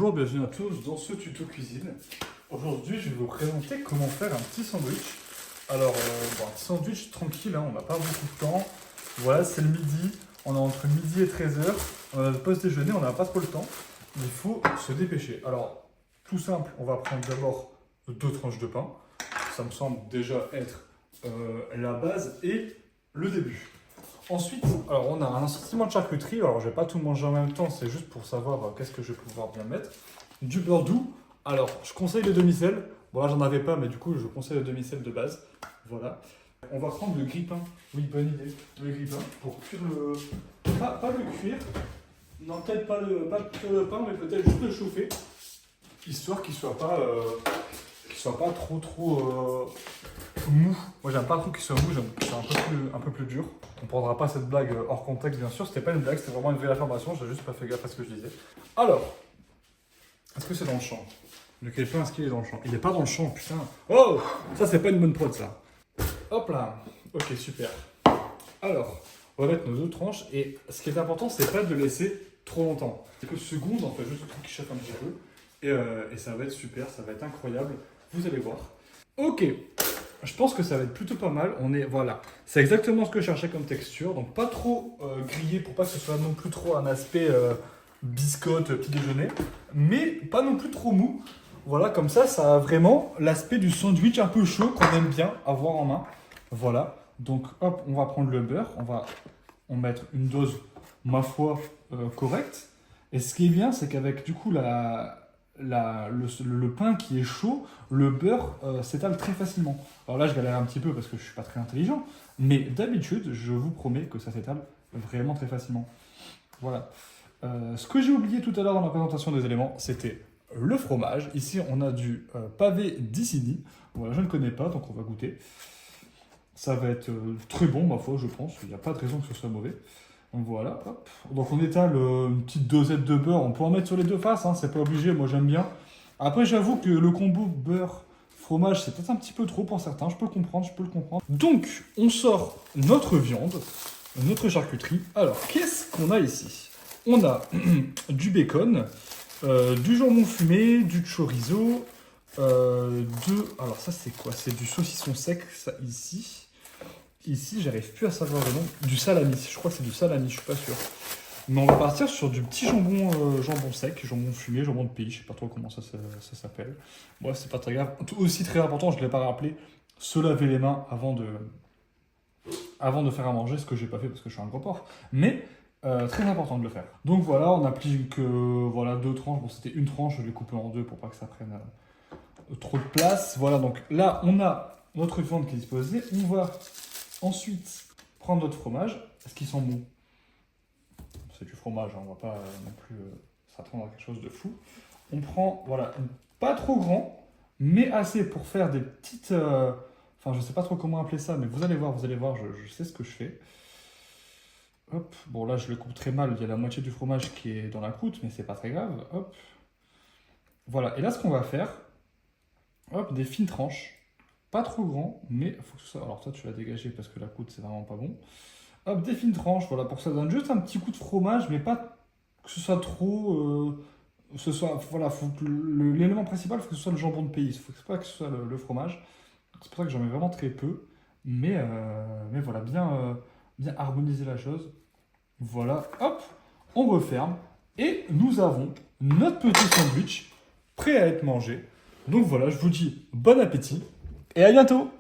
Bonjour, bienvenue à tous dans ce tuto cuisine. Aujourd'hui, je vais vous présenter comment faire un petit sandwich. Alors, un petit sandwich tranquille, hein, on n'a pas beaucoup de temps. Voilà, c'est le midi, on est entre midi et 13h. On a le post déjeuner, on n'a pas trop le temps. Il faut se dépêcher. Alors, tout simple, on va prendre d'abord 2 tranches de pain. Ça me semble déjà être la base et le début. Ensuite, alors on a un assortiment de charcuterie. Alors, je ne vais pas tout manger en même temps, c'est juste pour savoir qu'est-ce que je vais pouvoir bien mettre. Du beurre doux. Alors, je conseille le demi-sel. Bon, là, j'en avais pas, mais du coup, je conseille le demi-sel de base. Voilà. On va prendre le grille-pain. Oui, bonne idée. Le grille-pain pour cuire le... Pas le cuire. Non, peut-être pas cuire le pain, mais peut-être juste le chauffer. Histoire qu'il soit pas trop mou. Moi, j'aime pas trop qu'il soit mou, j'aime qu'il soit un peu plus dur. On prendra pas cette blague hors contexte, bien sûr. C'était pas une blague, c'était vraiment une vraie information. J'ai juste pas fait gaffe à ce que je disais. Alors, est-ce que c'est dans le champ? Le grille-pain, est-ce qu'il est dans le champ? Il est pas dans le champ, putain. Oh, ça, c'est pas une bonne prod, ça. Hop là. Ok, super. Alors, on va mettre nos 2 tranches. Et ce qui est important, c'est pas de laisser trop longtemps. Quelques secondes, en fait, juste pour qu'il chauffe un petit peu. Et ça va être super, ça va être incroyable. Vous allez voir. Ok. Je pense que ça va être plutôt pas mal. Voilà, c'est exactement ce que je cherchais comme texture. Donc pas trop grillé pour pas que ce soit non plus trop un aspect biscotte, petit déjeuner. Mais pas non plus trop mou. Voilà, comme ça a vraiment l'aspect du sandwich un peu chaud qu'on aime bien avoir en main. Voilà, donc hop, on va prendre le beurre. On va en mettre une dose, ma foi, correcte. Et ce qui est bien, c'est qu'avec du coup le pain qui est chaud, le beurre s'étale très facilement. Alors là, je galère un petit peu parce que je suis pas très intelligent, mais d'habitude, je vous promets que ça s'étale vraiment très facilement. Voilà. Ce que j'ai oublié tout à l'heure dans la présentation des éléments, c'était le fromage. Ici, on a du pavé d'Isigny. Voilà, je ne connais pas, donc on va goûter. Ça va être très bon, ma foi, je pense. Il n'y a pas de raison que ce soit mauvais. Donc voilà, hop. Donc on étale une petite dosette de beurre. On peut en mettre sur les deux faces, hein, c'est pas obligé, moi j'aime bien. Après, j'avoue que le combo beurre-fromage, c'est peut-être un petit peu trop pour certains. Je peux le comprendre. Donc, on sort notre viande, notre charcuterie. Alors, qu'est-ce qu'on a ici? On a du bacon, du jambon fumé, du chorizo, alors ça c'est quoi? C'est du saucisson sec, ça ici. Ici, j'arrive plus à savoir le nom. Du salami, je crois que c'est du salami, je suis pas sûr. Mais on va partir sur du petit jambon sec, jambon fumé, jambon de pays, je sais pas trop comment ça s'appelle. Bref, c'est pas très grave. Aussi très important, je ne l'ai pas rappelé, se laver les mains avant de faire à manger, ce que j'ai pas fait parce que je suis un gros porc. Mais très important de le faire. Donc voilà, on applique 2 tranches. Bon, c'était une tranche, je l'ai coupé en 2 pour pas que ça prenne trop de place. Voilà, donc là, on a notre viande qui est disposée. On va ensuite prendre notre fromage. Est-ce qu'ils sont mous? C'est du fromage, hein, on va pas non plus s'attendre à quelque chose de fou. On prend, voilà, pas trop grand, mais assez pour faire des petites... je sais pas trop comment appeler ça, mais vous allez voir, je sais ce que je fais. Hop, bon là je le coupe très mal, il y a la moitié du fromage qui est dans la croûte, mais c'est pas très grave. Hop, voilà, et là ce qu'on va faire, hop, des fines tranches. Pas trop grand, mais il faut que ce soit... Alors toi, tu vas dégager parce que la croûte, c'est vraiment pas bon. Hop, des fines tranches, voilà, pour que ça donne juste un petit coup de fromage, mais pas que ce soit trop... voilà, faut que l'élément principal, il faut que ce soit le jambon de pays. Il faut pas que ce soit le fromage. C'est pour ça que j'en mets vraiment très peu. Mais voilà, bien harmoniser la chose. Voilà, hop, on referme. Et nous avons notre petit sandwich prêt à être mangé. Donc voilà, je vous dis bon appétit. Et à bientôt!